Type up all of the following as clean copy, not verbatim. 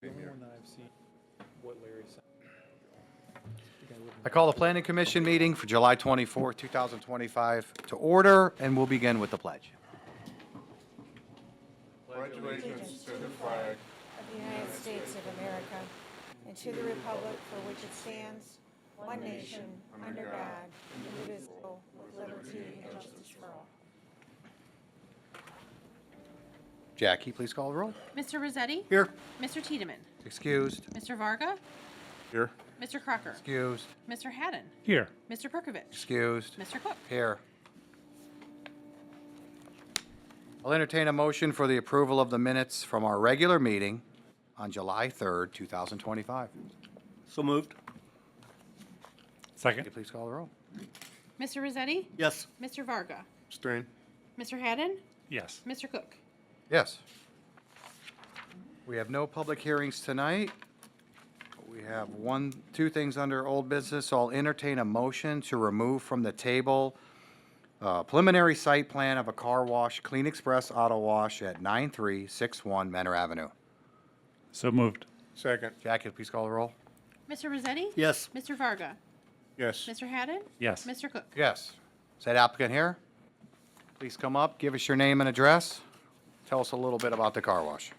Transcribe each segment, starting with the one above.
The only one that I've seen, what Larry said. I call the Planning Commission meeting for July 24, 2025 to order, and we'll begin with the pledge. Allegiance to the flag of the United States of America and to the republic for which it stands, one nation, under God, indivisible, with liberty and justice for all. Jackie, please call the roll. Mr. Rossetti? Here. Mr. Tiedemann? Excused. Mr. Varga? Here. Mr. Crocker? Excused. Mr. Haddon? Here. Mr. Perkovich? Excused. Mr. Cook? Here. I'll entertain a motion for the approval of the minutes from our regular meeting on July 3rd, 2025. So moved. Second. Jackie, please call the roll. Mr. Rossetti? Yes. Mr. Varga? Strain. Mr. Haddon? Yes. Mr. Cook? Yes. We have no public hearings tonight. We have two things under old business. So I'll entertain a motion to remove from the table preliminary site plan of a car wash, Clean Express Auto Wash at 9361 Menor Avenue. So moved. Second. Jackie, please call the roll. Mr. Rossetti? Yes. Mr. Varga? Yes. Mr. Haddon? Yes. Mr. Cook? Yes. Is that applicant here? Please come up, give us your name and address. Tell us a little bit about the car wash.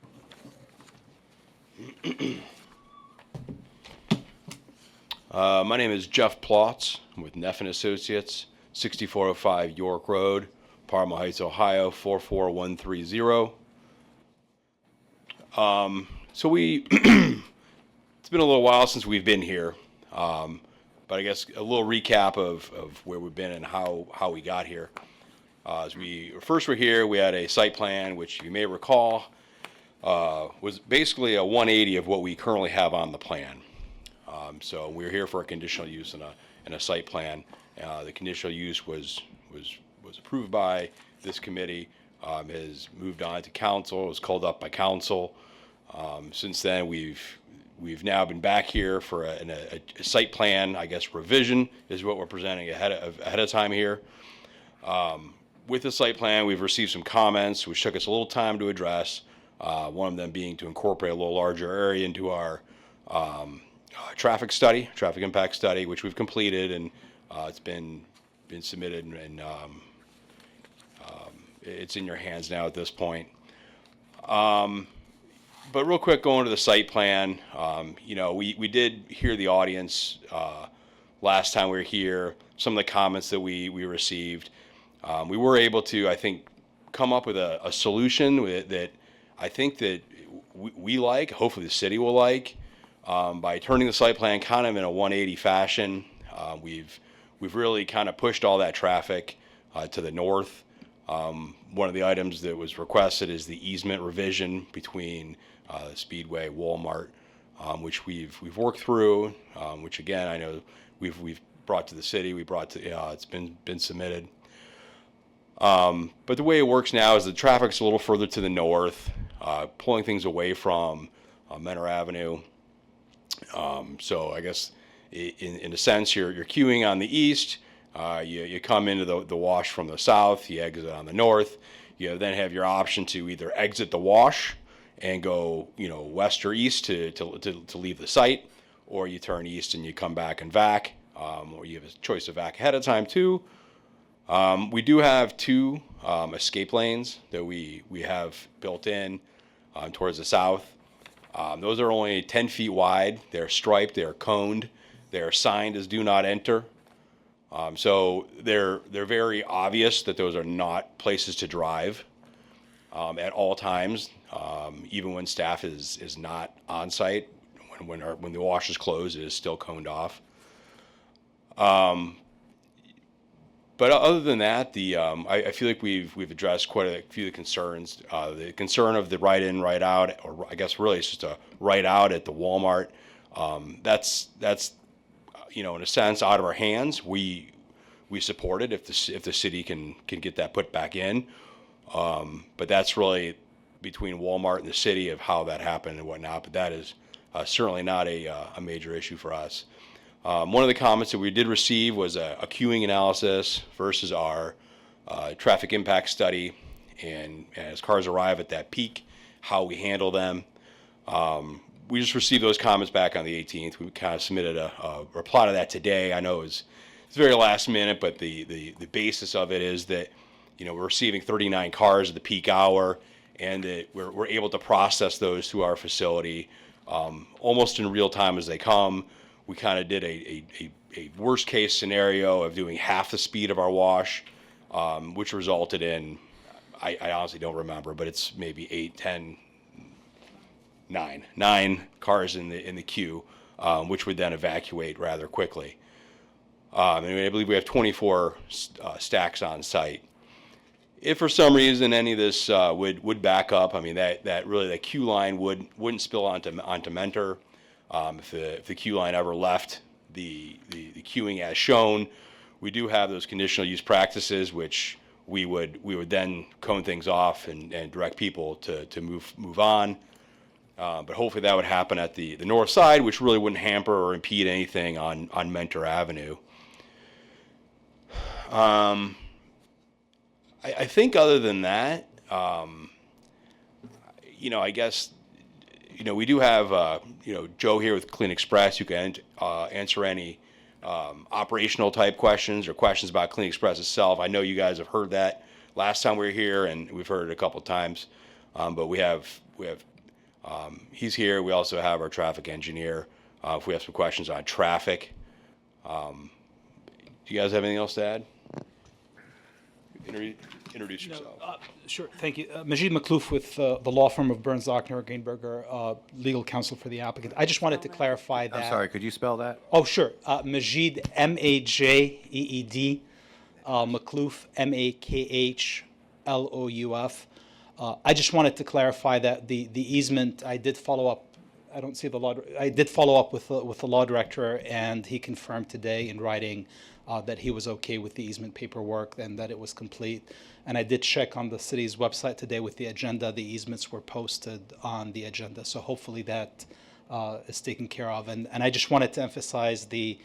My name is Jeff Plotz. I'm with Neff & Associates, 6405 York Road, Parma Heights, Ohio, 44130. It's been a little while since we've been here, but I guess a little recap of where we've been and how we got here. As we first were here, we had a site plan, which you may recall was basically a 180 of what we currently have on the plan. So we were here for a conditional use and a site plan. The conditional use was approved by this committee, has moved on to council, was called up by council. Since then, we've now been back here for a site plan, I guess revision is what we're presenting ahead of time here. With the site plan, we've received some comments, which took us a little time to address. One of them being to incorporate a little larger area into our traffic impact study, which we've completed, and it's been submitted, and it's in your hands now at this point. But real quick, going to the site plan, we did hear the audience last time we were here, some of the comments that we received. We were able to, I think, come up with a solution that I think that we like, hopefully the city will like, by turning the site plan kind of in a 180 fashion. We've really kind of pushed all that traffic to the north. One of the items that was requested is the easement revision between Speedway, Walmart, which we've worked through, which again I know we've brought to the city. It's been submitted. But the way it works now is the traffic's a little further to the north, pulling things away from Menor Avenue. So I guess in a sense you're queuing on the east. You come into the wash from the south. You exit on the north. You then have your option to either exit the wash and go west or east to leave the site, or you turn east and you come back and vac, or you have a choice of vac ahead of time too. We do have two escape lanes that we have built in towards the south. Those are only 10 feet wide. They're striped. They're coned. They're signed as "Do Not Enter." So they're very obvious that those are not places to drive at all times, even when staff is not on site. When the wash is closed, it is still coned off. But other than that, I feel like we've addressed quite a few of the concerns. The concern of the right in, right out, or I guess really it's just a right out at the Walmart. That's in a sense out of our hands. We support it if the city can get that put back in. But that's really between Walmart and the city of how that happened and whatnot. But that is certainly not a major issue for us. One of the comments that we did receive was a queuing analysis versus our traffic impact study, and as cars arrive at that peak, how we handle them. we just received those comments back on the 18th. We kind of submitted a reply to that today. I know it's very last minute, but the basis of it is that, we're receiving 39 cars at the peak hour, and that we're able to process those through our facility almost in real time as they come. We kind of did a worst case scenario of doing half the speed of our wash, which resulted in, I honestly don't remember, but it's maybe 8, 10, 9 cars in the queue, which would then evacuate rather quickly. And I believe we have 24 stacks on site. If for some reason any of this would back up, I mean that queue line wouldn't spill onto Mentor. If the queue line ever left the queuing as shown, we do have those conditional use practices, which we would then cone things off and direct people to move on. But hopefully that would happen at the north side, which really wouldn't hamper or impede anything on Mentor Avenue. I think other than that, I guess, we do have, Joe here with Clean Express who can answer any operational type questions or questions about Clean Express itself. I know you guys have heard that last time we were here, and we've heard it a couple of times. But we have he's here. We also have our traffic engineer. If we have some questions on traffic, do you guys have anything else to add? Introduce yourself. Sure, thank you. Majid Maklouf with the law firm of Burns, Lochner, Greenberger, legal counsel for the applicant. I just wanted to clarify that. I'm sorry, could you spell that? Oh, sure. Majid, M-A-J-E-E-D, Maklouf, M-A-K-H-L-O-U-F. I just wanted to clarify that the easement, I did follow up. I don't see the law. I did follow up with the law director, and he confirmed today in writing that he was okay with the easement paperwork and that it was complete. And I did check on the city's website today with the agenda. The easements were posted on the agenda, so hopefully that is taken care of. And I just wanted to emphasize the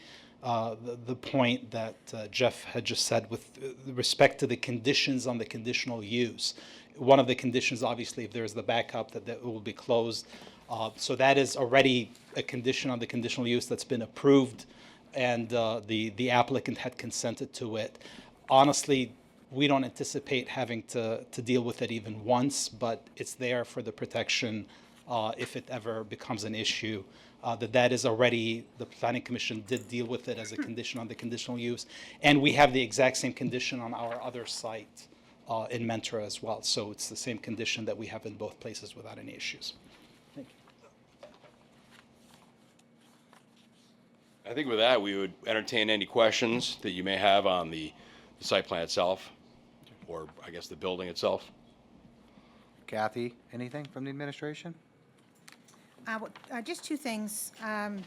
point that Jeff had just said with respect to the conditions on the conditional use. One of the conditions, obviously, if there's the backup, that it will be closed. So that is already a condition on the conditional use that's been approved, and the applicant had consented to it. Honestly, we don't anticipate having to deal with it even once, but it's there for the protection if it ever becomes an issue. That is already, the Planning Commission did deal with it as a condition on the conditional use, and we have the exact same condition on our other site in Mentor as well. So it's the same condition that we have in both places without any issues. Thank you. I think with that, we would entertain any questions that you may have on the site plan itself, or I guess the building itself. Kathy, anything from the administration? Just two things. The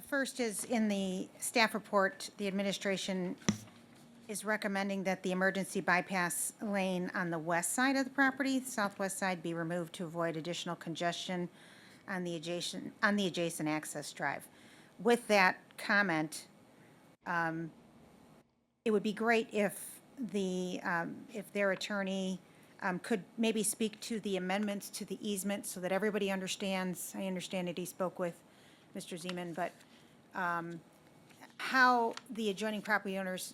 first is in the staff report, the administration is recommending that the emergency bypass lane on the west side of the property, southwest side, be removed to avoid additional congestion on the adjacent access drive. With that comment, it would be great if their attorney could maybe speak to the amendments to the easement so that everybody understands. I understand that he spoke with Mr. Zeman, but how the adjoining property owners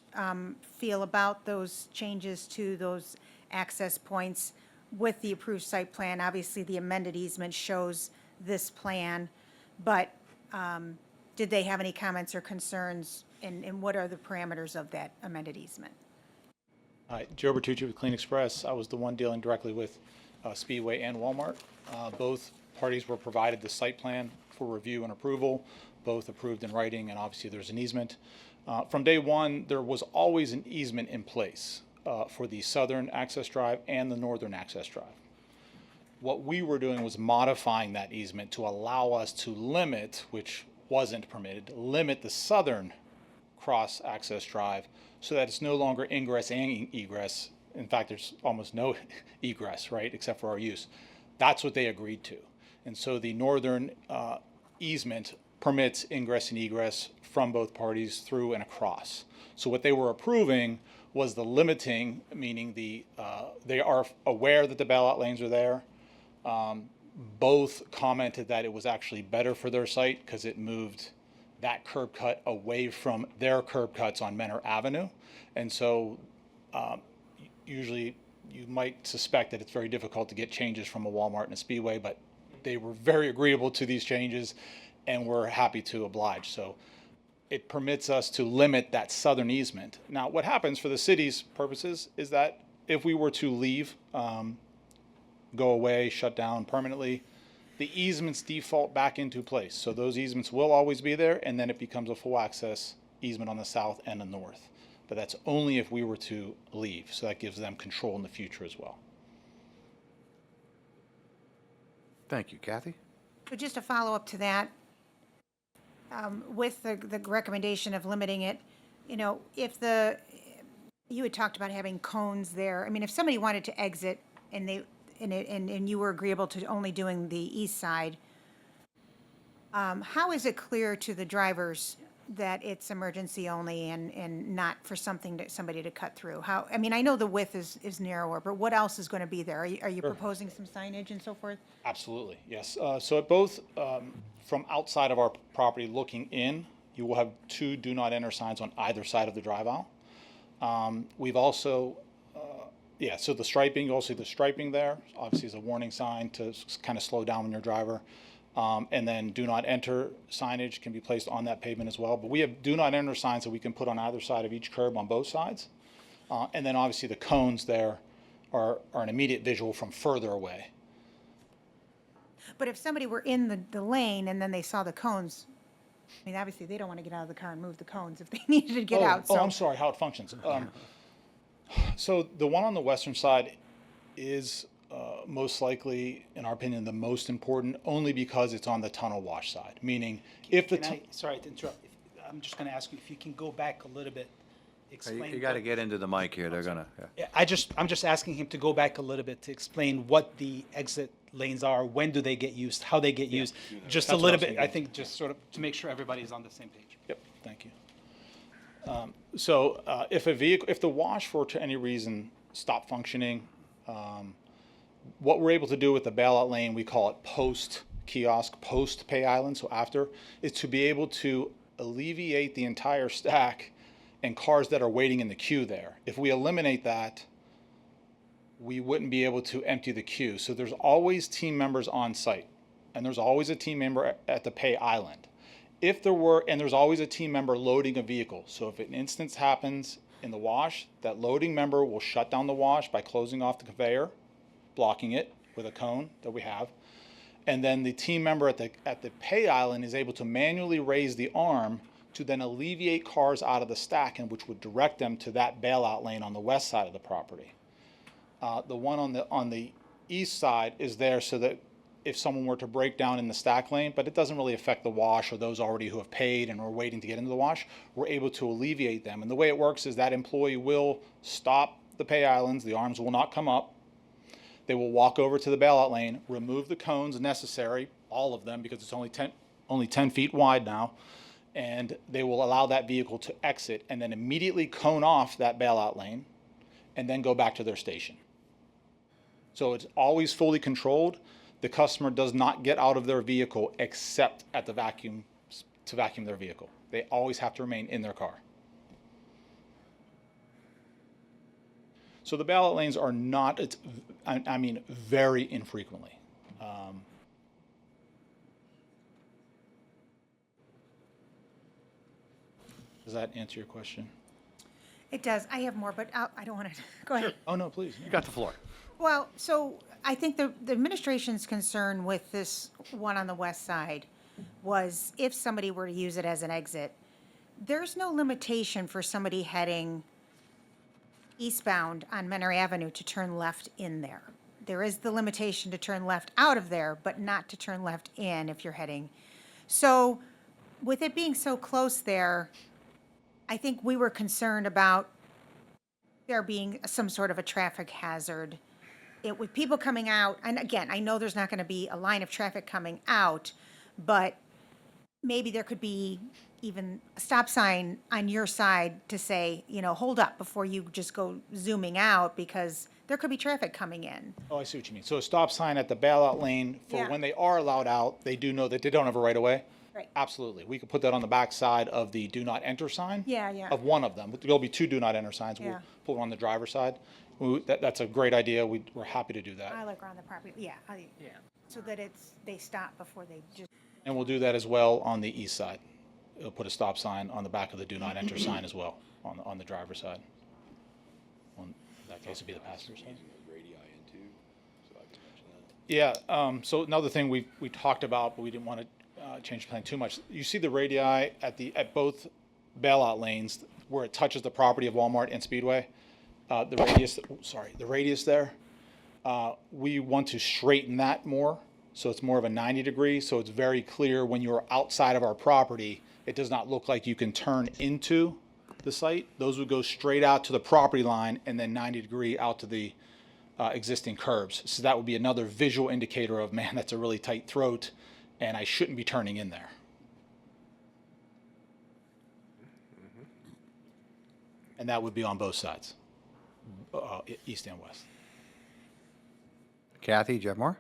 feel about those changes to those access points with the approved site plan. Obviously, the amended easement shows this plan, but did they have any comments or concerns, and what are the parameters of that amended easement? Hi, Joe Bertucci with Clean Express. I was the one dealing directly with Speedway and Walmart. Both parties were provided the site plan for review and approval, both approved in writing, and obviously there's an easement. From day one, there was always an easement in place for the southern access drive and the northern access drive. What we were doing was modifying that easement to allow us to limit, which wasn't permitted, limit the southern cross access drive so that it's no longer ingress and egress. In fact, there's almost no egress, right, except for our use. That's what they agreed to. And so the northern easement permits ingress and egress from both parties through and across. So what they were approving was the limiting, meaning they are aware that the bailout lanes are there. Both commented that it was actually better for their site because it moved that curb cut away from their curb cuts on Menor Avenue. And so usually you might suspect that it's very difficult to get changes from a Walmart and a Speedway, but they were very agreeable to these changes and we're happy to oblige. So it permits us to limit that southern easement. Now, what happens for the city's purposes is that if we were to leave, go away, shut down permanently, the easements default back into place. So those easements will always be there, and then it becomes a full access easement on the south and the north. But that's only if we were to leave. So that gives them control in the future as well. Thank you. Kathy? So just a follow-up to that, with the recommendation of limiting it, you know, you had talked about having cones there. I mean, if somebody wanted to exit and and you were agreeable to only doing the east side, how is it clear to the drivers that it's emergency only and not for somebody to cut through? How, I mean, I know the width is narrower, but what else is going to be there? Are you proposing some signage and so forth? Absolutely, yes. So at both, from outside of our property looking in, you will have 2 do not enter signs on either side of the drive aisle. We've also, so the striping, you'll see the striping there, obviously is a warning sign to kind of slow down when you're a driver. And then do not enter signage can be placed on that pavement as well. But we have do not enter signs that we can put on either side of each curb on both sides. And then obviously the cones there are an immediate visual from further away. But if somebody were in the lane and then they saw the cones, I mean, obviously they don't want to get out of the car and move the cones if they needed to get out. Oh, So I'm sorry, how it functions. So the one on the western side is most likely, in our opinion, the most important, only because it's on the tunnel wash side. Meaning, if the Sorry to interrupt. I'm just going to ask you if you can go back a little bit. Explain. You got to get into the mic here. They're gonna. Yeah. Yeah, I'm just asking him to go back a little bit to explain what the exit lanes are, when do they get used, how they get used, just a That's what I little was bit. thinking. I think just sort of to make sure everybody's on the same page. Yep, thank you. If the wash for to any reason stop functioning, what we're able to do with the bailout lane, we call it post kiosk, post pay island, so after, is to be able to alleviate the entire stack and cars that are waiting in the queue there. If we eliminate that, we wouldn't be able to empty the queue. So there's always team members on site, and there's always a team member at the pay island. There's always a team member loading a vehicle. So if an instance happens in the wash, that loading member will shut down the wash by closing off the conveyor, blocking it with a cone that we have. And then the team member at the pay island is able to manually raise the arm to then alleviate cars out of the stack, and which would direct them to that bailout lane on the west side of the property. The one on the east side is there so that if someone were to break down in the stack lane, but it doesn't really affect the wash or those already who have paid and are waiting to get into the wash, we're able to alleviate them. And the way it works is that employee will stop the pay islands, the arms will not come up. They will walk over to the bailout lane, remove the cones necessary, all of them, because it's only 10 feet wide now, and they will allow that vehicle to exit and then immediately cone off that bailout lane and then go back to their station. So it's always fully controlled. The customer does not get out of their vehicle except at the vacuum to vacuum their vehicle. They always have to remain in their car. So the ballot lanes are not, I mean, very infrequently. Does that answer your question? it does. I have more, but I don't want to, go ahead. Oh, no, please. You got the floor. Well, so I think the administration's concern with this one on the west side was if somebody were to use it as an exit, there's no limitation for somebody heading eastbound on Menor Avenue to turn left in there. There is the limitation to turn left out of there, but not to turn left in if you're heading. So with it being so close there, I think we were concerned about there being some sort of a traffic hazard. With people coming out, and again, I know there's not going to be a line of traffic coming out, but maybe there could be even a stop sign on your side to say, hold up before you just go zooming out, because there could be traffic coming in. Oh, I see what you mean. So a stop sign at the bailout lane for Yeah. when they are allowed out, they do know that they don't have a right of way? Right. Absolutely. We could put that on the back side of the do not enter sign. Yeah, yeah. Of one of them. There'll be 2 do not enter signs. Yeah. We'll put one on the driver's side. That's a great idea. We're happy to do that. I look around the property, yeah. So that they stop before they just, And we'll do that as well on the east side. It'll put a stop sign on the back of the do not enter sign as well, on the driver's side. In that case, it'd be the passenger side. Yeah, so another thing we talked about, but we didn't want to change the plan too much. You see the radii at both bailout lanes where it touches the property of Walmart and Speedway? The radius there. We want to straighten that more, so it's more of a 90 degree, so it's very clear when you're outside of our property, it does not look like you can turn into the site. Those would go straight out to the property line and then 90 degree out to the existing curbs. So that would be another visual indicator of, man, that's a really tight throat, and I shouldn't be turning in there. And that would be on both sides, east and west. Kathy, do you have more?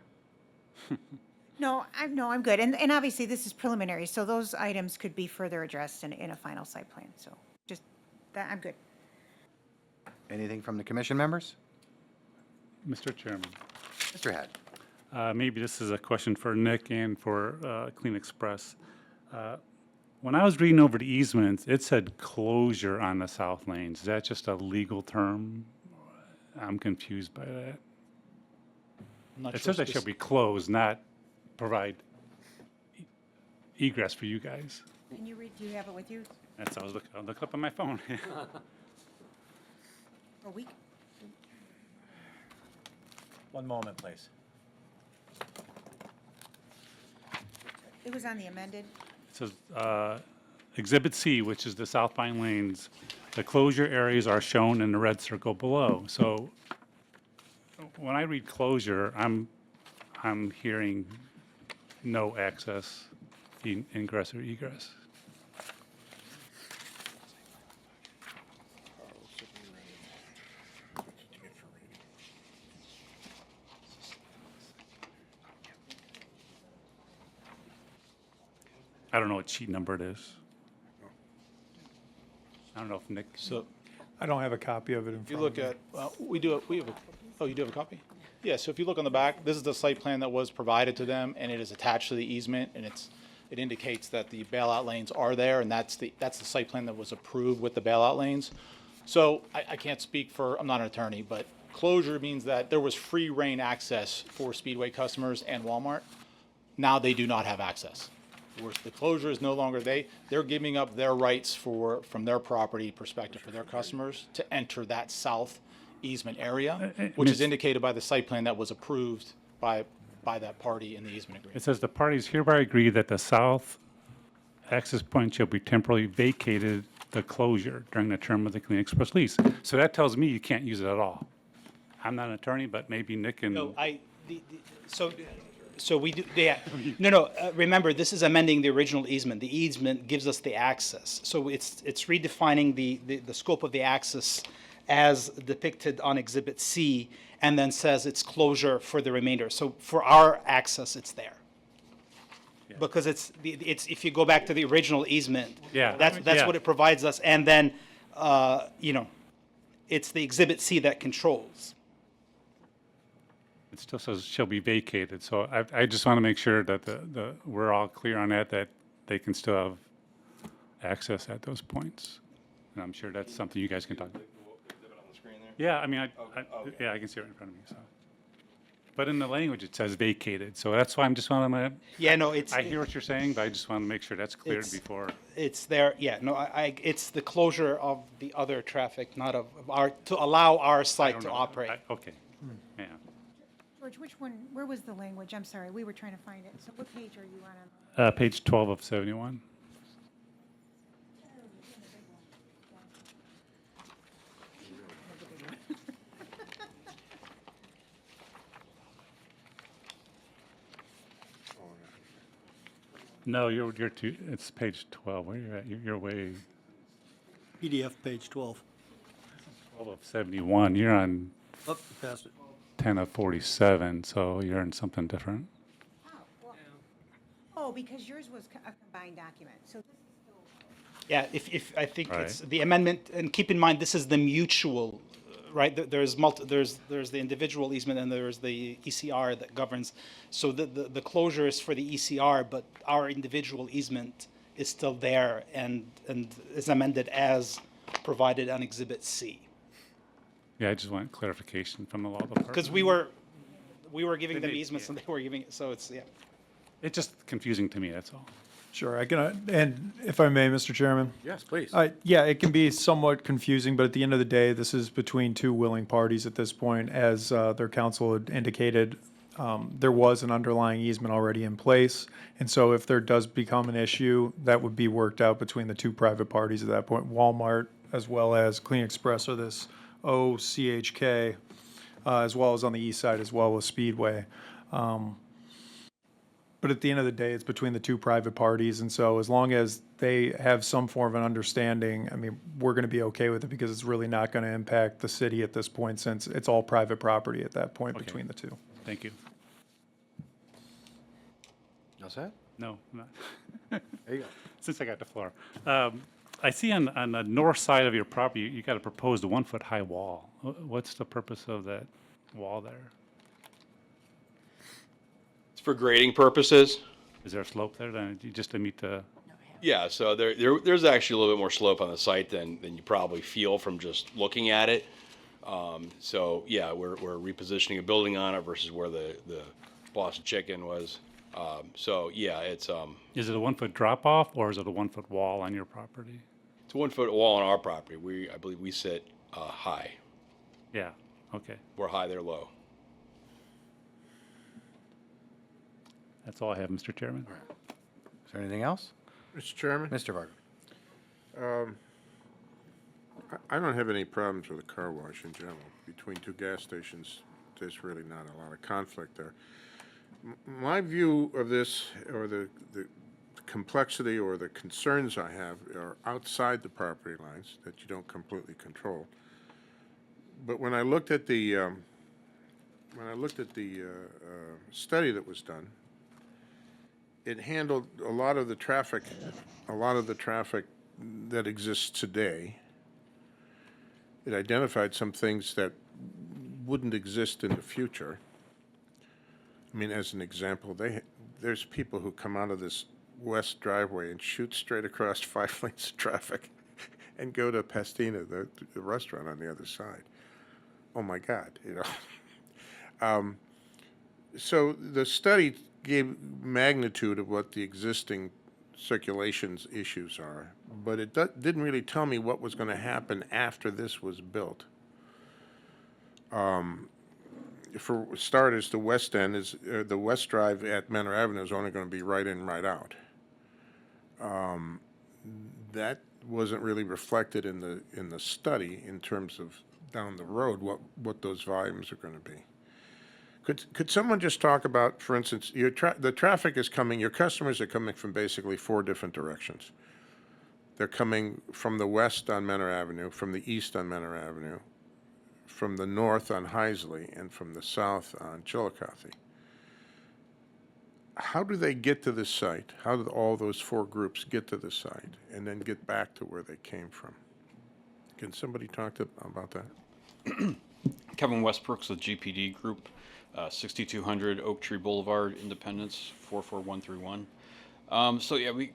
no, I'm good. And obviously, this is preliminary, so those items could be further addressed in a final site plan. So just, that, I'm good. Anything from the commission members? Mr. Chairman, Mr. Head. maybe this is a question for Nick and for Clean Express. When I was reading over the easements, it said closure on the south lanes. Is that just a legal term? I'm confused by that. I'm not It sure says they shall be closed, not provide egress for you guys. Can you read, do you have it with you? That's, I'll look up on my phone. For a week? One moment, please. It was on the amended. It says, Exhibit C, which is the southbound lanes, the closure areas are shown in the red circle below. So when I read closure, I'm hearing no access, ingress or egress. I don't know what sheet number it is. I don't know if Nick. So I don't have a copy of it in if you front of look me. at, oh, you do have a copy? Yeah, so if you look on the back, this is the site plan that was provided to them, and it is attached to the easement, and it indicates that the bailout lanes are there, and that's the site plan that was approved with the bailout lanes. So I can't speak for, I'm not an attorney, but closure means that there was free reign access for Speedway customers and Walmart. Now they do not have access. Where the closure is no longer, they're giving up their rights from their property perspective for their customers to enter that south easement area, which is indicated by the site plan that was approved by that party in the easement It agreement. says the parties hereby agree that the south access point shall be temporarily vacated the closure during the term of the Clean Express lease. So that tells me you can't use it at all. I'm not an attorney, but maybe Nick and. No, so we do, yeah, no, remember, this is amending the original easement. The easement gives us the access. So it's redefining the scope of the access as depicted on Exhibit C, and then says it's closure for the remainder. So for our access, it's there. Because it's if you go back to the original easement, Yeah. that's Yeah. what it provides us. And then, it's the Exhibit C that controls. It still says shall be vacated, so I just want to make sure that we're all clear on that they can still have access at those points. And I'm sure that's something you guys can talk about. Yeah, I mean, I can see it in front of me, so. But in the language, it says vacated, so that's why I'm just want to, Yeah, no, it's. I hear what you're saying, but I just want to make sure that's cleared It's- before. It's there, yeah, no, it's the closure of the other traffic, not of our, to allow our I site don't to know. operate. Okay, yeah. George, where was the language? I'm sorry, we were trying to find it. So what page are you on? Page 12 of 71. No, you're too, it's page 12. Where you at? You're way PDF page 12. 12 of 71. You're on Up, past it. 10 of 47, so you're in something different. Oh, because yours was a combined document, so this is still. Yeah, if I think Right. it's the amendment, and keep in mind, this is the mutual, right? There's there's the individual easement and there's the ECR that governs. So the closure is for the ECR, but our individual easement is still there and is amended as provided on Exhibit C. Yeah, I just want clarification from the law department. Because we were giving them Maybe, easements and they were giving it, so it's, yeah. It's just confusing to me, that's all. Sure, I can, and if I may, Mr. Chairman? Yes, please. Yeah, it can be somewhat confusing, but at the end of the day, this is between two willing parties at this point. As their counsel had indicated, there was an underlying easement already in place. And so if there does become an issue, that would be worked out between the two private parties at that point, Walmart as well as Clean Express or this OCHK, as well as on the east side as well with Speedway. But at the end of the day, it's between the two private parties, and so as long as they have some form of an understanding, I mean, we're gonna be okay with it because it's really not gonna impact the city at this point since it's all private property at that point Okay. between the two. Thank you. You all set? No, I'm not. There you go. Since I got the floor. I see on the north side of your property, you got a proposed 1-foot-high wall. What's the purpose of that wall there? It's for grading purposes. Is there a slope there then? Just to meet the, Yeah, so there's actually a little bit more slope on the site than you probably feel from just looking at it. So yeah, we're repositioning a building on it versus where the Boston Chicken was. So yeah, it's a is it a 1-foot drop off or is it a 1-foot wall on your property? 1-foot wall on our property. I believe we sit high. Yeah, okay. We're high, they're low. That's all I have, Mr. Chairman. Is there anything else? Mr. Chairman, Mr. Varga? I don't have any problems with a car wash in general. Between two gas stations, there's really not a lot of conflict there. My view of this, or the complexity or the concerns I have, are outside the property lines that you don't completely control. But when I looked at the study that was done, it handled a lot of the traffic that exists today. It identified some things that wouldn't exist in the future. I mean, as an example, there's people who come out of this west driveway and shoot straight across 5 lanes of traffic and go to Pastina, the restaurant on the other side. Oh my God, you know. So the study gave magnitude of what the existing circulations issues are, but it didn't really tell me what was going to happen after this was built. For starters, the west end is the west drive at Manor Avenue is only going to be right in, right out. That wasn't really reflected in the study in terms of down the road what those volumes are going to be. Could someone just talk about, for instance, the traffic is coming, your customers are coming from basically 4 different directions. They're coming from the west on Manor Avenue, from the east on Manor Avenue, from the north on Heisley, and from the south on Chillicothe. How do they get to this site? How do all those 4 groups get to the site and then get back to where they came from? Can somebody talk about that? Kevin Westbrooks with GPD Group, 6200 Oak Tree Boulevard, Independence, 44131. So yeah, we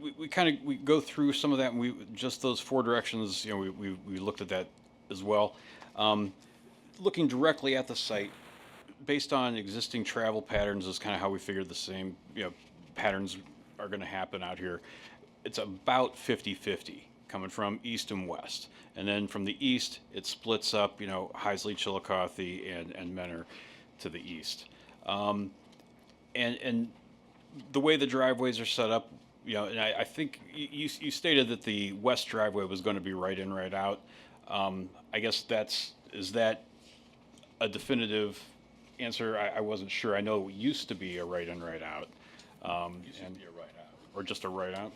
go through some of that, and we just those 4 directions. You know, we looked at that as well. Looking directly at the site, based on existing travel patterns, is kind of how we figured the same patterns are going to happen out here. It's about 50-50 coming from east and west, and then from the east it splits up. Heisley, Chillicothe, and Menor to the east, and the way the driveways are set up, and I think you stated that the west driveway was going to be right in, right out. I guess is that a definitive answer? I wasn't sure. I know it used to be a right in, right out. and or just a right out.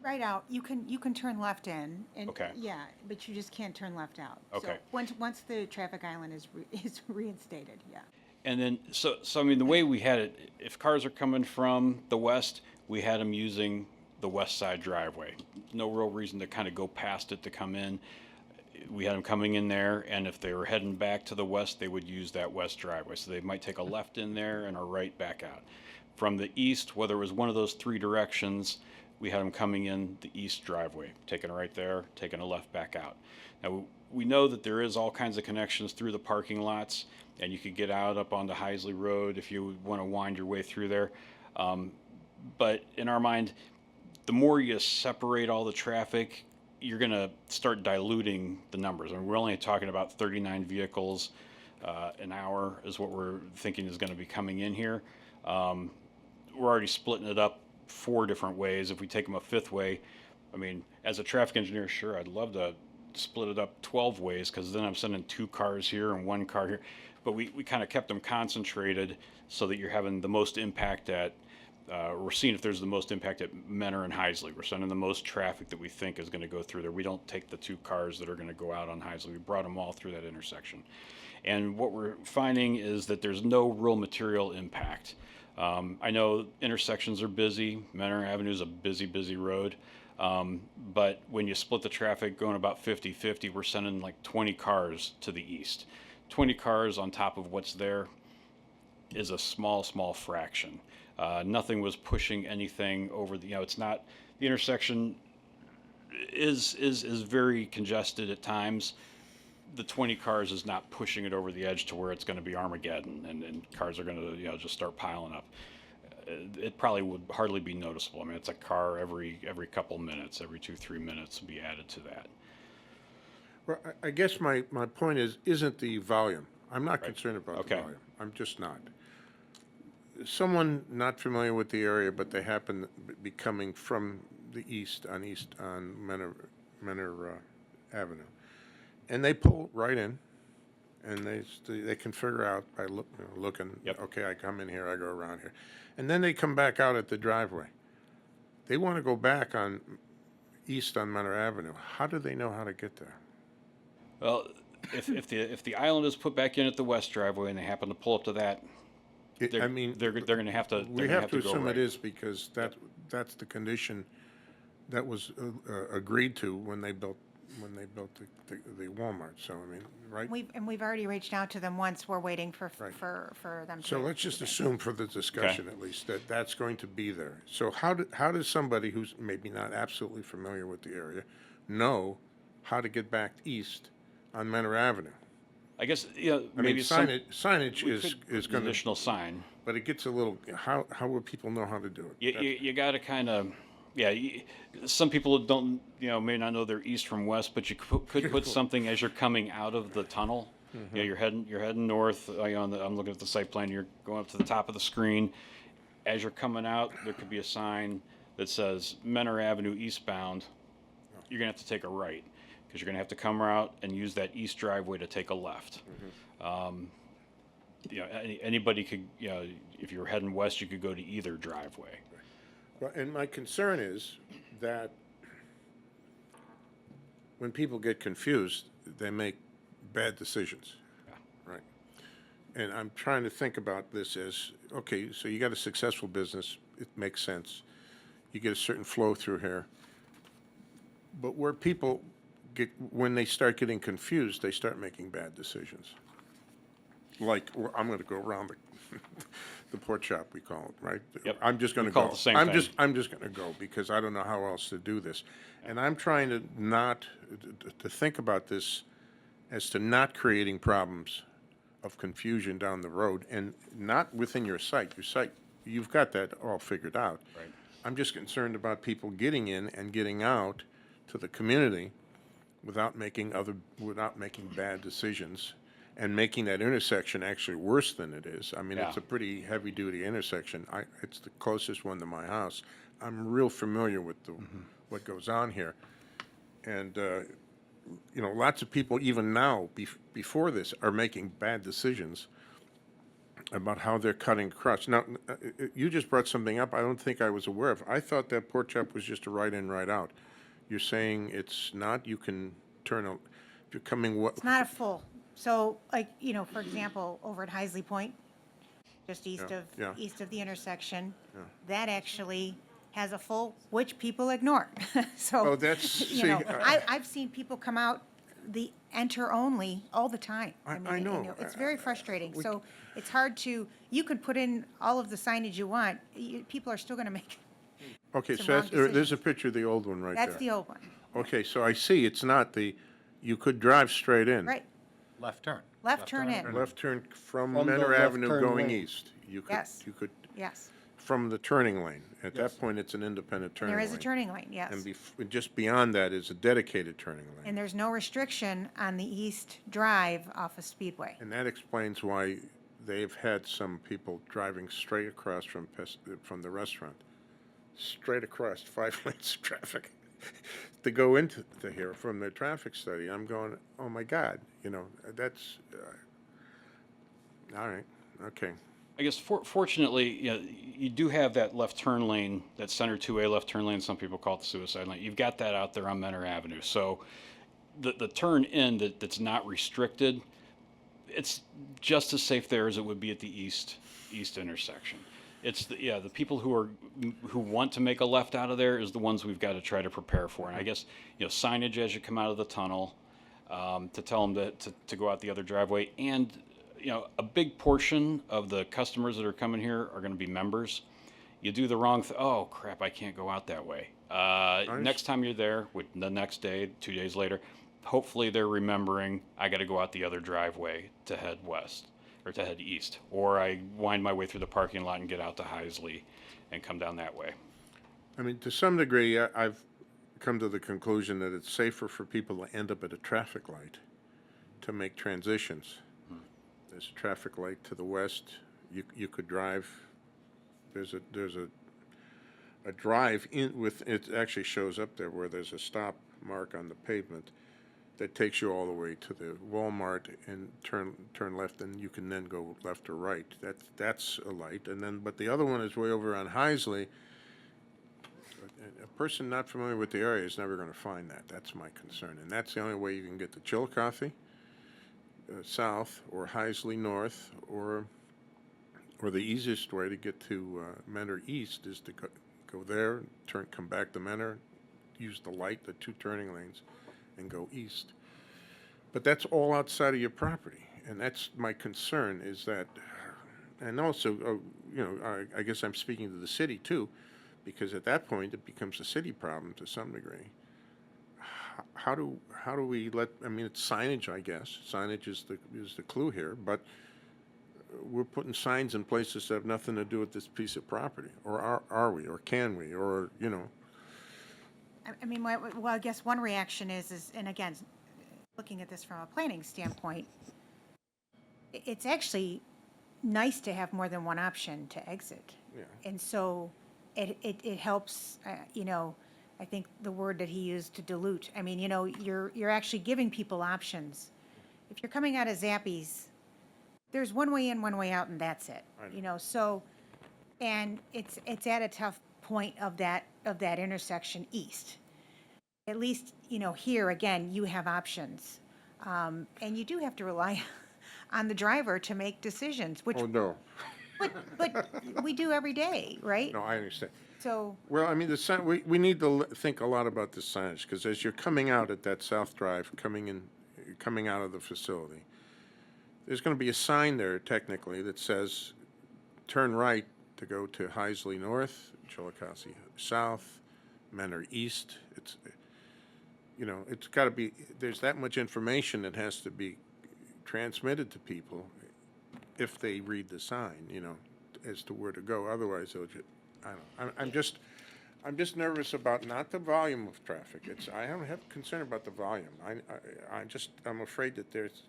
Right out, you can turn left in, and, Okay. yeah, but you just can't turn left out. So Okay. Once the traffic island is reinstated, yeah. And then, so I mean, the way we had it, if cars are coming from the west, we had them using the west side driveway. No real reason to kind of go past it to come in. We had them coming in there, and if they were heading back to the west, they would use that west driveway. So they might take a left in there and a right back out. From the east, whether it was one of those three directions, we had them coming in the east driveway, taking a right there, taking a left back out. Now, we know that there is all kinds of connections through the parking lots, and you could get out up onto Heisley Road if you want to wind your way through there. But in our mind, the more you separate all the traffic, you're going to start diluting the numbers. I mean, we're only talking about 39 vehicles an hour is what we're thinking is going to be coming in here. We're already splitting it up 4 different ways. If we take them a 5th way, I mean, as a traffic engineer, sure, I'd love to split it up 12 ways, because then I'm sending 2 cars here and 1 car here. But we kind of kept them concentrated so that you're having the most impact at, we're seeing if there's the most impact at Menor and Heisley. We're sending the most traffic that we think is going to go through there. We don't take the 2 cars that are going to go out on Heisley. We brought them all through that intersection. And what we're finding is that there's no real material impact. I know intersections are busy. Menor Avenue is a busy road. But when you split the traffic going about 50-50, we're sending like 20 cars to the east. 20 cars on top of what's there is a small fraction. Nothing was pushing anything over the, it's not, the intersection is very congested at times. The 20 cars is not pushing it over the edge to where it's going to be Armageddon, and cars are going to, just start piling up. It probably would hardly be noticeable. I mean, it's a car every couple minutes, every 2-3 minutes will be added to that. Well, I guess my point isn't the volume. I'm not concerned about the Okay. volume. I'm just not. Someone not familiar with the area, but they happen to be coming from the east on Menor Avenue, and they pull right in, and they can figure out by looking. Yep. Okay, I come in here, I go around here, and then they come back out at the driveway. They want to go back on east on Menor Avenue. How do they know how to get there? Well, if the island is put back in at the west driveway and they happen to pull up to that, I mean, they're going to have to. we have to go assume right. it is, because that's the condition that was agreed to when they built the Walmart. So I mean, right? We've already reached out to them once. We're waiting for Right. for them to. So let's just assume for the discussion at least that that's going to be there. So how does somebody who's maybe not absolutely familiar with the area know how to get back east on Menor Avenue? I guess I mean, maybe signage we is could going to, additional sign. but it gets a little. How will people know how to do it? You got to kind of, some people don't, may not know their east from west, but you could put something as you're coming out of the tunnel. You're heading north. I'm looking at the site plan. You're going up to the top of the screen. As you're coming out, there could be a sign that says Menor Avenue eastbound. You're gonna have to take a right, because you're gonna have to come out and use that east driveway to take a left. Anybody could, if you're heading west, you could go to either driveway. Well, and my concern is that when people get confused, they make bad decisions. Right. And I'm trying to think about this as, okay, so you got a successful business, it makes sense. You get a certain flow through here. But where people get, when they start getting confused, they start making bad decisions. Like, I'm going to go around the pork chop, we call it, right? Yep. I'm just going We to call go. it the same I'm thing. just going to go, because I don't know how else to do this. And I'm trying to not, to think about this as to not creating problems of confusion down the road, and not within your site. Your site, you've got that all figured out. Right. I'm just concerned about people getting in and getting out to the community without making bad decisions, and making that intersection actually worse than it is. I mean, it's Yeah. a pretty heavy-duty intersection. It's the closest one to my house. I'm real familiar with what goes on here. And, lots of people, even now, before this, are making bad decisions about how they're cutting across. Now, you just brought something up I don't think I was aware of. I thought that pork chop was just a right in, right out. You're saying it's not? You can turn a, if you're coming, It's not a full. So like, you know, for example, over at Heisley Point, just east of, yeah. east of the intersection, that actually has a full, which people ignore. So, Oh, that's, you see, know, I've seen people come out the enter only all the time. I mean, know. It's very frustrating. So it's hard to, you could put in all of the signage you want, people are still gonna make, okay, some so wrong that's, there's a decisions. picture of the old one right there. that's the old one, Okay, so I see, it's not the, you could drive straight in. right? Left turn. Left turn in, Left turn from From the Menor left Avenue turn going lane. east. You could, Yes. you could, yes. from the turning lane. At that point, it's an independent And turning there lane. is a turning lane, yes. And just beyond that is a dedicated turning lane. And there's no restriction on the east drive off of Speedway. And that explains why they've had some people driving straight across from the restaurant, straight across 5 lanes of traffic to go into here from their traffic study. I'm going, oh my God, you know, that's, all right, okay. I guess fortunately, you know, you do have that left turn lane, that center 2A left turn lane. Some people call it the suicide lane. You've got that out there on Menor Avenue. So the turn in that's not restricted, it's just as safe there as it would be at the east intersection. It's the people who want to make a left out of there is the ones we've got to try to prepare for. And I guess, you know, signage as you come out of the tunnel, to tell them to go out the other driveway. And you know, a big portion of the customers that are coming here are going to be members. You do the wrong oh crap, I can't go out that way. Next time you're there, the next day, 2 days later, hopefully they're remembering I got to go out the other driveway to head west or to head east, or I wind my way through the parking lot and get out to Heisley and come down that way. I mean, to some degree, I've come to the conclusion that it's safer for people to end up at a traffic light to make transitions. There's a traffic light to the west. You could drive. There's a drive in with, it actually shows up there where there's a stop mark on the pavement that takes you all the way to the Walmart and turn left, and you can then go left or right. That's a light. And then, but the other one is way over on Heisley. A person not familiar with the area is never going to find that. That's my concern, and that's the only way you can get to Chillicothe south, or Heisley north, or the easiest way to get to Menor east is to go there, come back to Menor, use the light, the 2 turning lanes, and go east. But that's all outside of your property, and that's my concern, is that, and also, you know, I guess I'm speaking to the city too, because at that point it becomes a city problem to some degree. How do we let, I mean, it's signage, I guess. Signage is the clue here, but we're putting signs in places that have nothing to do with this piece of property. Or are we, or can we, or, you know? I mean, well, I guess one reaction is, and again, looking at this from a planning standpoint, it's actually nice to have more than one option to exit. Yeah. And so it helps, you know, I think the word that he used, to dilute. I mean, you know, you're actually giving people options. If you're coming out of Zappy's, there's one way in, one way out, and that's it. Right. You know, so, and it's at a tough point of that intersection east. At least, you know, here again, you have options, and you do have to rely on the driver to make decisions, which Oh, no. but we do every day, right? No, I understand. So Well, I mean, we need to think a lot about the signage, because as you're coming out at that South Drive, coming out of the facility, there's going to be a sign there technically that says, turn right to go to Heisley North, Chillicothe South, Menor East. It's, you know, it's got to be, there's that much information that has to be transmitted to people if they read the sign, you know, as to where to go. Otherwise, they'll just, I don't know. I'm just nervous about not the volume of traffic. I don't have concern about the volume. I'm afraid that there's,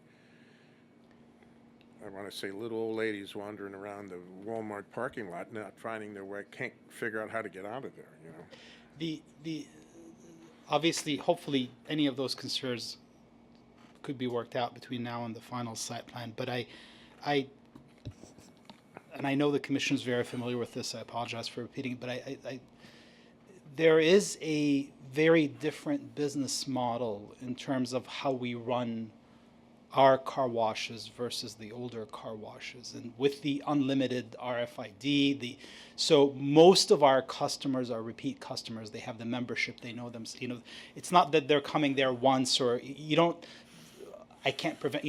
I want to say, little old ladies wandering around the Walmart parking lot, not finding their way, can't figure out how to get out of there, you know? The obviously, hopefully, any of those concerns could be worked out between now and the final site plan. But and I know the commission is very familiar with this, I apologize for repeating, but there is a very different business model in terms of how we run our car washes versus the older car washes. And with the unlimited RFID, so most of our customers are repeat customers. They have the membership, they know them. It's not that they're coming there once, or I can't prevent,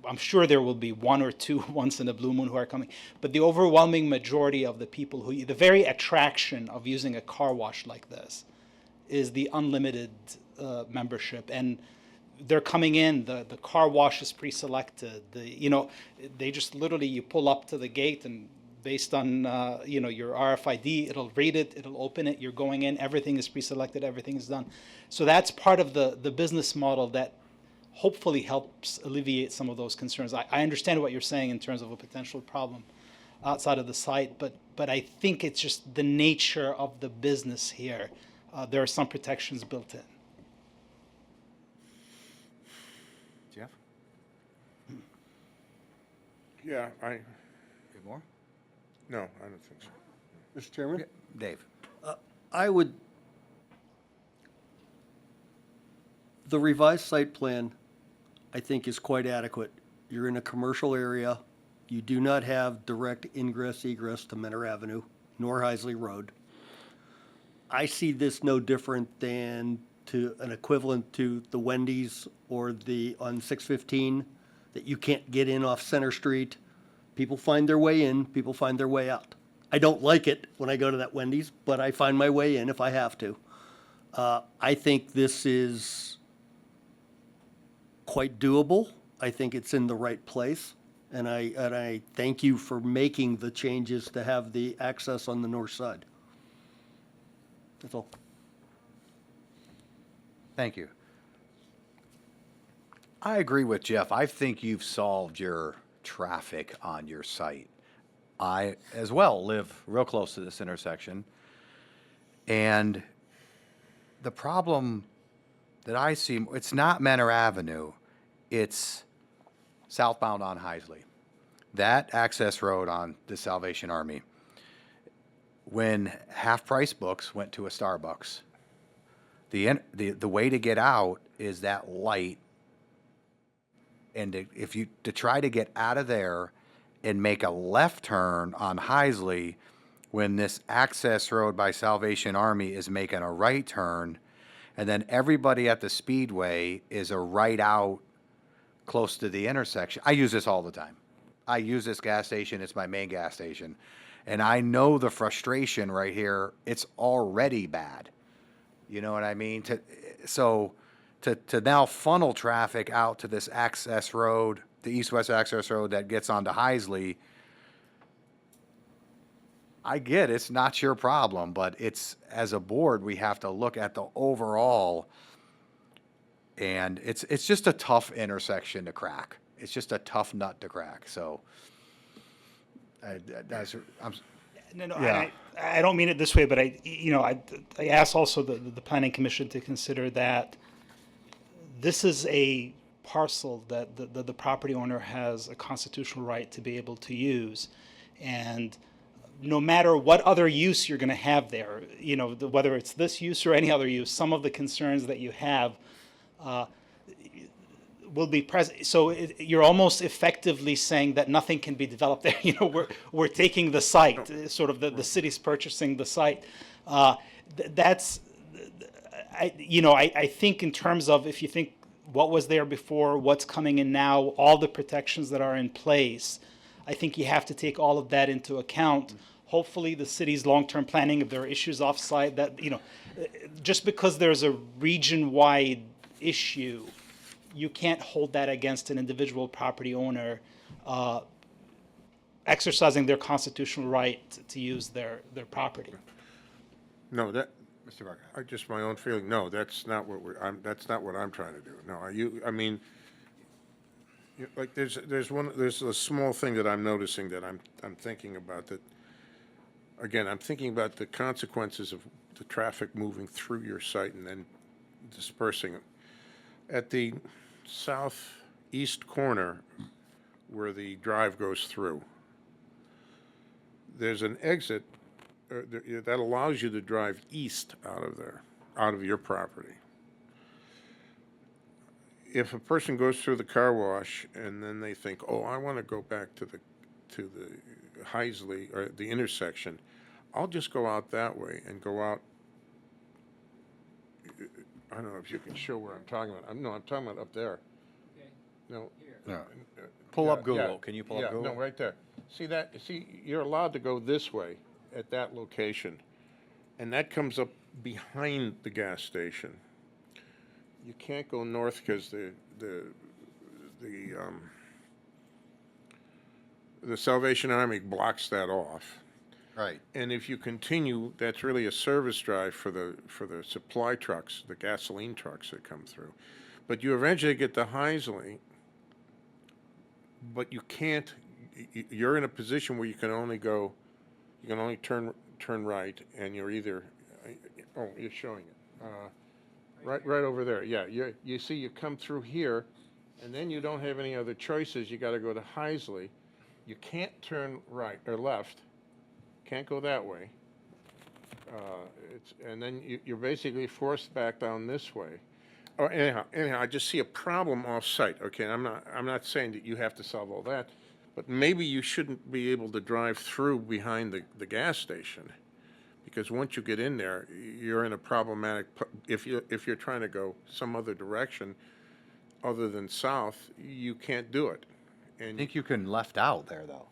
I'm sure there will be one or two once in a blue moon who are coming, but the overwhelming majority of the people the very attraction of using a car wash like this is the unlimited membership. And they're coming in, the car wash is pre-selected, they just literally, you pull up to the gate and based on, your RFID, it'll read it, it'll open it, you're going in, everything is pre-selected, everything is done. So that's part of the business model that hopefully helps alleviate some of those concerns. I understand what you're saying in terms of a potential problem outside of the site, but I think it's just the nature of the business here. There are some protections built in. Jeff? Yeah, Good more? no, I don't think so. Mr. Chairman? Dave? The revised site plan, I think, is quite adequate. You're in a commercial area. You do not have direct ingress egress to Menor Avenue nor Heisley Road. I see this no different than to an equivalent to the Wendy's or on 615, that you can't get in off Center Street. People find their way in, people find their way out. I don't like it when I go to that Wendy's, but I find my way in if I have to. I think this is quite doable. I think it's in the right place. And I thank you for making the changes to have the access on the north side. That's all. Thank you. I agree with Jeff. I think you've solved your traffic on your site. I, as well, live real close to this intersection. And the problem that I see, it's not Menor Avenue, it's southbound on Heisley. That access road on the Salvation Army, when half-price books went to a Starbucks, the way to get out is that light. And to try to get out of there and make a left turn on Heisley, when this access road by Salvation Army is making a right turn, and then everybody at the Speedway is a right out close to the intersection. I use this all the time. I use this gas station. It's my main gas station. And I know the frustration right here. It's already bad. You know what I mean? To now funnel traffic out to this access road, the east-west access road that gets onto Heisley, I get it's not your problem, but it's, as a board, we have to look at the overall, and it's just a tough intersection to crack. It's just a tough nut to crack. So, I don't mean it this way, but I asked also the Planning Commission to consider that this is a parcel that the property owner has a constitutional right to be able to use. And no matter what other use you're going to have there, whether it's this use or any other use, some of the concerns that you have will be present. So you're almost effectively saying that nothing can be developed there. We're taking the site, sort of the city's purchasing the site. That's, I think in terms of, if you think what was there before, what's coming in now, all the protections that are in place, I think you have to take all of that into account. Hopefully the city's long-term planning, if there are issues off-site, that, just because there's a region-wide issue, you can't hold that against an individual property owner exercising their constitutional right to use their property. No, that, Mr. Barker. just my own feeling, no, that's not what that's not what I'm trying to do. No, like there's a small thing that I'm noticing that I'm thinking about that. Again, I'm thinking about the consequences of the traffic moving through your site and then dispersing it. At the southeast corner where the drive goes through, there's an exit that allows you to drive east out of there, out of your property. If a person goes through the car wash and then they think, oh, I want to go back to the Heisley or the intersection, I'll just go out that way and go out. I don't know if you can show where I'm talking about. I'm talking about up there. No. Yeah. Pull up Yeah, Google. yeah, Can you pull up yeah, Google? No, right there. See, you're allowed to go this way at that location, and that comes up behind the gas station. You can't go north because the Salvation Army blocks that off. Right. And if you continue, that's really a service drive for the supply trucks, the gasoline trucks that come through. But you eventually get to Heisley, but you can't. You're in a position where you can only turn right, and you're either. Oh, you're showing it. Right over there. Yeah, you see, you come through here, and then you don't have any other choices. You got to go to Heisley. You can't turn right or left. Can't go that way. And then you're basically forced back down this way. Oh, anyhow, I just see a problem off-site. Okay, I'm not saying that you have to solve all that, but maybe you shouldn't be able to drive through behind the gas station, because once you get in there, you're in a problematic. If you're trying to go some other direction, other than south, you can't do it. I And think you can left out there, though.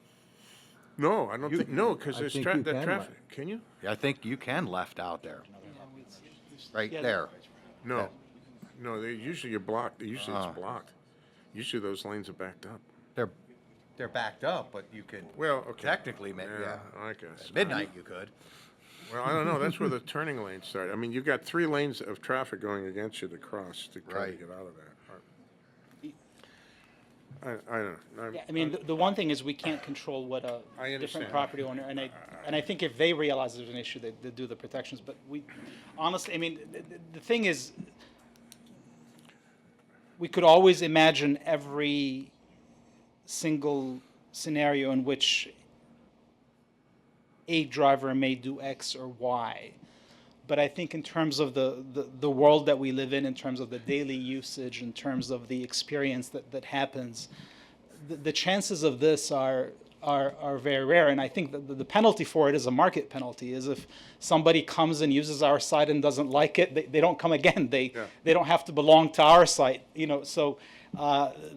no, I don't think because I there's think that you can traffic. Can you? I think you can left out there. Right there. No, usually you're blocked. Usually Ah. it's blocked. Usually those lanes are backed up. They're backed up, but you could Well, okay. technically make, yeah. I guess. At midnight you could. Well, I don't know. That's where the turning lanes start. I mean, you've got 3 lanes of traffic going against you to cross to try to Right. get out of there. I don't know. Yeah, I mean, the one thing is we can't control what a I different understand. property owner, and I think if they realize there's an issue, they do the protections, but we, honestly, I mean, the thing is, we could always imagine every single scenario in which a driver may do X or Y. But I think in terms of the world that we live in terms of the daily usage, in terms of the experience that happens, the chances of this are very rare. And I think that the penalty for it is a market penalty, is if somebody comes and uses our site and doesn't like it, they don't come again. They don't have to belong to our site, so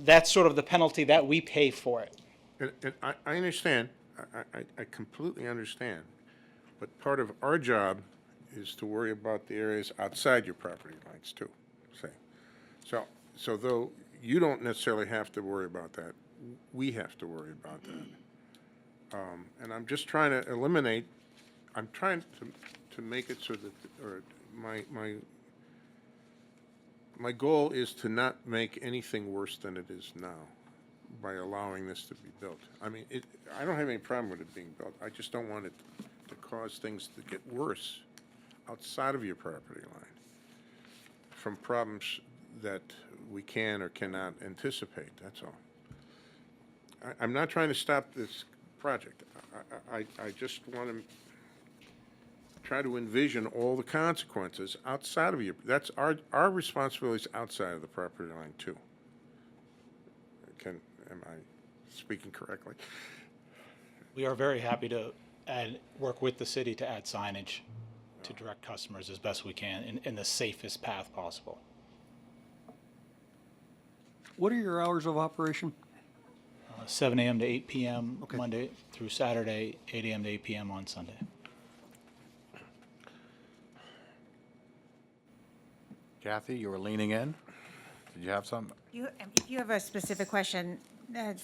that's sort of the penalty that we pay for it. And I understand. I completely understand. But part of our job is to worry about the areas outside your property lines too, say. So though you don't necessarily have to worry about that, we have to worry about that. And I'm just trying to eliminate, I'm trying to make it so that, or my goal is to not make anything worse than it is now by allowing this to be built. I mean, I don't have any problem with it being built. I just don't want it to cause things to get worse outside of your property line from problems that we can or cannot anticipate, that's all. I'm not trying to stop this project. I just want to try to envision all the consequences outside of that's our responsibility is outside of the property line too. Am I speaking correctly? We are very happy to work with the city to add signage to direct customers as best we can in the safest path possible. What are your hours of operation? 7 a.m. to 8 p.m. Okay. Monday through Saturday, 8 a.m. to 8 p.m. on Sunday. Kathy, you were leaning in. Did you have something? If you have a specific question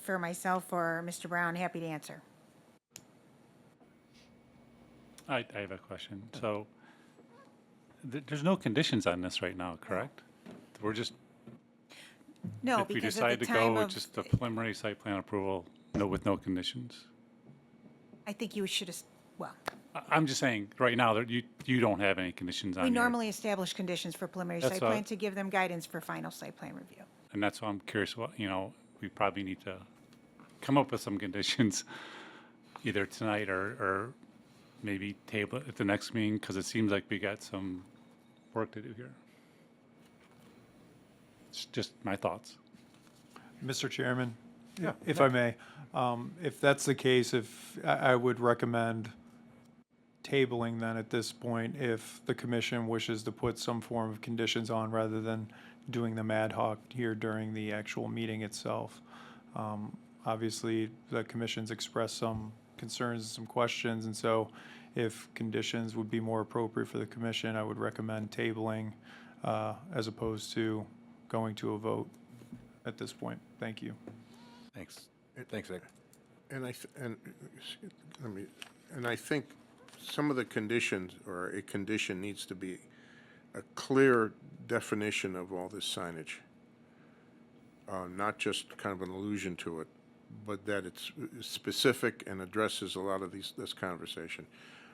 for myself or Mr. Brown, happy to answer. I have a question. So there's no conditions on this right now, correct? We're just, No, if we because at decide the to time go with of, just the preliminary site plan approval, with no conditions? I think you should have, well, I'm just saying, right now, that you don't have any conditions on we your. normally establish conditions for preliminary That's site what- plan to give them guidance for final site plan review. And that's why I'm curious, we probably need to come up with some conditions, either tonight or maybe table it at the next meeting, because it seems like we got some work to do here. It's just my thoughts. Mr. Chairman, if I may, if that's the case, if, I would recommend tabling then at this point if the commission wishes to put some form of conditions on rather than doing them ad hoc here during the actual meeting itself. Obviously, the commission's expressed some concerns and some questions, and so if conditions would be more appropriate for the commission, I would recommend tabling as opposed to going to a vote at this point. Thank you. Thanks. Thanks, Vic. And I think some of the conditions, or a condition needs to be a clear definition of all this signage. Not just kind of an allusion to it, but that it's specific and addresses a lot of this conversation.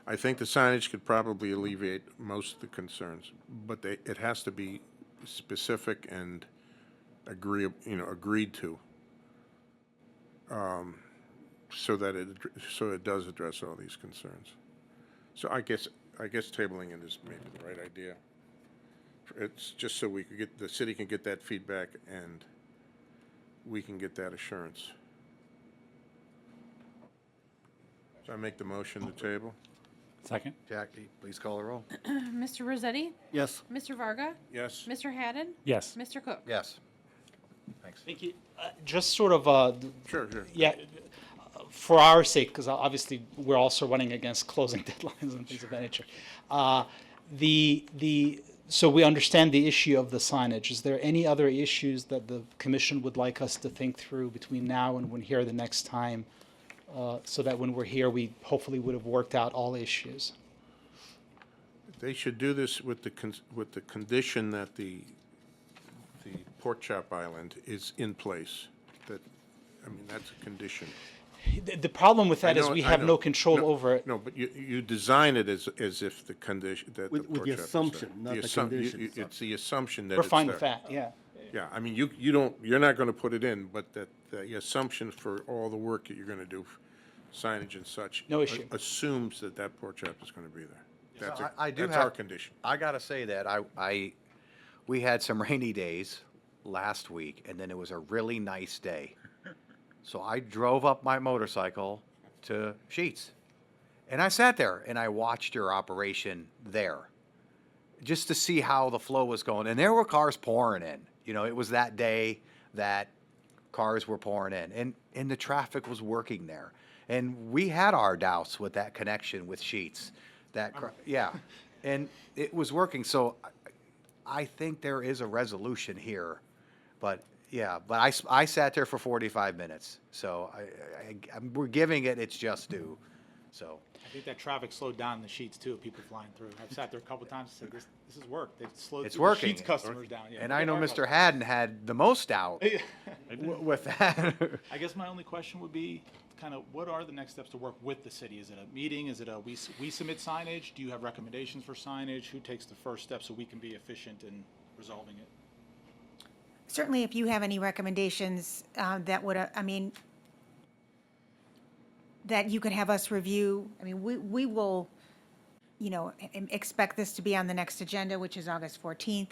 I think the signage could probably alleviate most of the concerns, but it has to be specific and agreed to, so that it does address all these concerns. So I guess tabling it is maybe the right idea. It's just so we could the city can get that feedback and we can get that assurance. So I make the motion to table? Second? Jackie, please call the roll. Mr. Rossetti? Yes. Mr. Varga? Yes. Mr. Haddon? Yes. Mr. Cook? Yes. Thanks. Thank you. Just sort of, Sure. yeah, for our sake, because obviously we're also running against closing deadlines and things of that nature. So we understand the issue of the signage. Is there any other issues that the commission would like us to think through between now and when here the next time, so that when we're here, we hopefully would have worked out all issues? They should do this with the condition that the pork chop island is in place. That's a condition. The problem with that is we I have know. no control over it. No, but you design it as if the condition, that the With pork the chop is assumption, there. not the condition. It's the assumption that We're it's fine there. with that, yeah. Yeah, you're not gonna put it in, but that the assumption for all the work that you're gonna do, signage and such. No issue. Assumes that pork chop is gonna be there. That's I do that's have- our condition. I gotta say that we had some rainy days last week, and then it was a really nice day. So I drove up my motorcycle to Sheets, and I sat there and I watched your operation there, just to see how the flow was going. And there were cars pouring in. It was that day that cars were pouring in, and the traffic was working there. And we had our doubts with that connection with Sheets. Yeah, and it was working. So I think there is a resolution here, but yeah, but I sat there for 45 minutes. So we're giving it its just due. So I think that traffic slowed down the Sheets too, people flying through. I've sat there a couple times and said, this has worked. They've slowed it's the working. Sheets customers down. Yeah, And I know don't Mr. worry Haddon had the most doubt about with that. I guess my only question would be kind of what are the next steps to work with the city? Is it a meeting? Is it we submit signage? Do you have recommendations for signage? Who takes the first step so we can be efficient in resolving it? Certainly, if you have any recommendations that would, that you could have us review, we will, expect this to be on the next agenda, which is August 14th,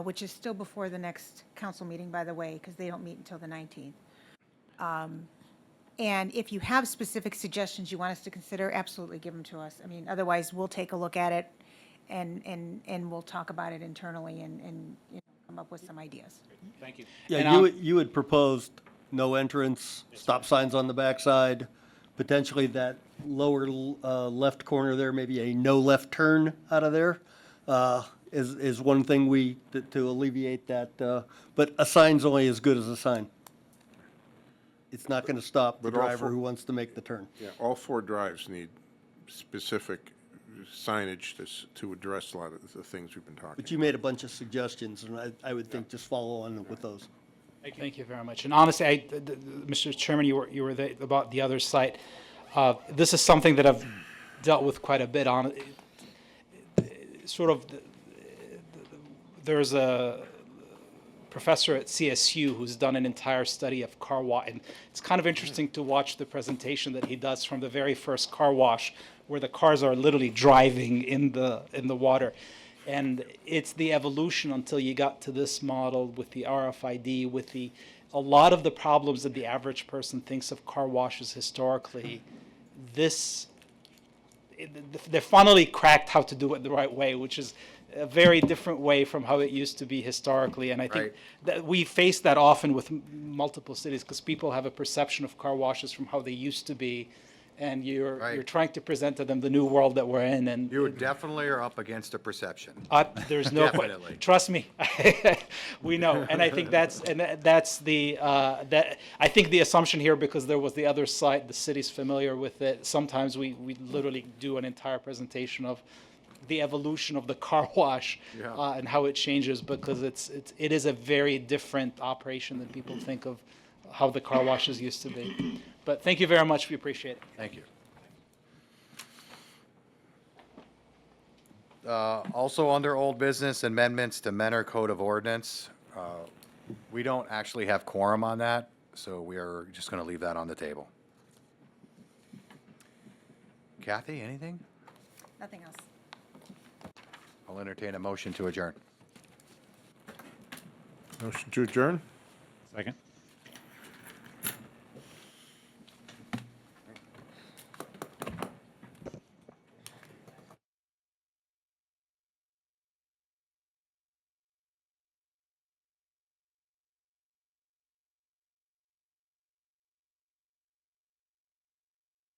which is still before the next council meeting, by the way, because they don't meet until the 19th. And if you have specific suggestions you want us to consider, absolutely give them to us. Otherwise, we'll take a look at it and we'll talk about it internally and come up with some ideas. Thank you. Yeah, you had proposed no entrance, stop signs on the backside, potentially that lower left corner there, maybe a no left turn out of there, is one thing to alleviate that. But a sign's only as good as a sign. It's not going to stop the But all driver four- who wants to make the turn. Yeah, all 4 drives need specific signage to address a lot of the things we've been talking But you made a bunch of suggestions, and I would think just follow on with those. Thank you very much. And honestly, Mr. Chairman, you were about the other site. This is something that I've dealt with quite a bit on. There's a professor at CSU who's done an entire study of car wash. And it's kind of interesting to watch the presentation that he does from the very first car wash, where the cars are literally driving in the water. And it's the evolution until you got to this model with the RFID, with a lot of the problems that the average person thinks of car washes historically. They finally cracked how to do it the right way, which is a very different way from how it used to be historically. And I think Right. that we face that often with multiple cities, because people have a perception of car washes from how they used to be, and you're Right. trying to present to them the new world that we're in. And You definitely are up against a perception. there's no Definitely. trust me, we know. And I think that's the that I think the assumption here, because there was the other side, the city's familiar with it. Sometimes we literally do an entire presentation of the evolution of the car wash Yeah. and how it changes, because it is a very different operation than people think of how the car washes used to be. But thank you very much. We appreciate it. Thank you. Also under old business, amendments to Mentor Code of Ordinance. We don't actually have quorum on that, so we are just going to leave that on the table. Kathy, anything? Nothing else. I'll entertain a motion to adjourn. Motion to adjourn? Second?